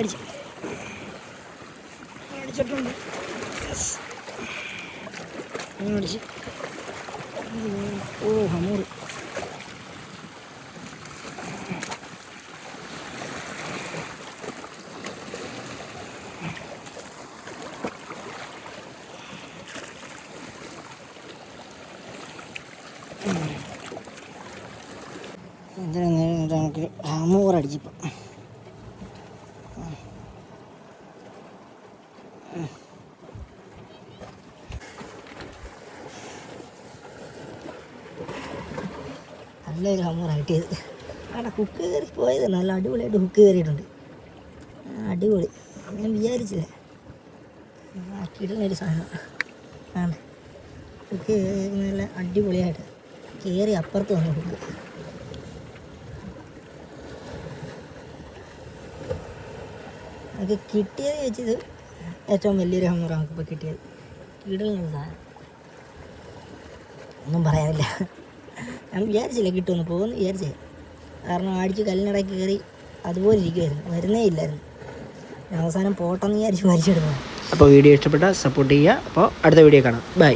അടിച്ചിട്ടുണ്ട്. അടിച്ച് ഓ ഹമൂറ് നമുക്ക് ഹമൂറടിച്ചിപ്പം നല്ലൊരു ഹമൂറ കിട്ടിയത്. അവിടെ ഹുക്ക് കയറി പോയത് നല്ല അടിപൊളിയായിട്ട് ഹുക്ക് കയറിയിട്ടുണ്ട്. അടിപൊളി, ഞാൻ വിചാരിച്ചില്ല. കിട്ടുന്നൊരു സാധനം ആണ് ഹുക്ക് നല്ല അടിപൊളിയായിട്ട് കയറി അപ്പുറത്ത് വന്നു ഹുക്ക്. നമുക്ക് കിട്ടിയത് വെച്ചത് ഏറ്റവും വലിയൊരു ഹമൂറ നമുക്കിപ്പോൾ കിട്ടിയത്. കിടലൊരു സാധനം ഒന്നും പറയാനില്ല. ഞാൻ വിചാരിച്ചില്ല കിട്ടുമെന്ന്, പോകുമെന്ന് വിചാരിച്ചേ. കാരണം അടിച്ച് കല്ലിനിടയ്ക്ക് കയറി അതുപോലെ ഇരിക്കുമായിരുന്നു, വരുന്നേ ഇല്ലായിരുന്നു. അവസാനം പോട്ടെന്ന് വിചാരിച്ച് വലിച്ചെടുക്കണം. അപ്പോൾ വീഡിയോ ഇഷ്ടപ്പെട്ടാൽ സപ്പോർട്ട് ചെയ്യുക. അപ്പോൾ അടുത്ത വീഡിയോ കാണാം. ബൈ.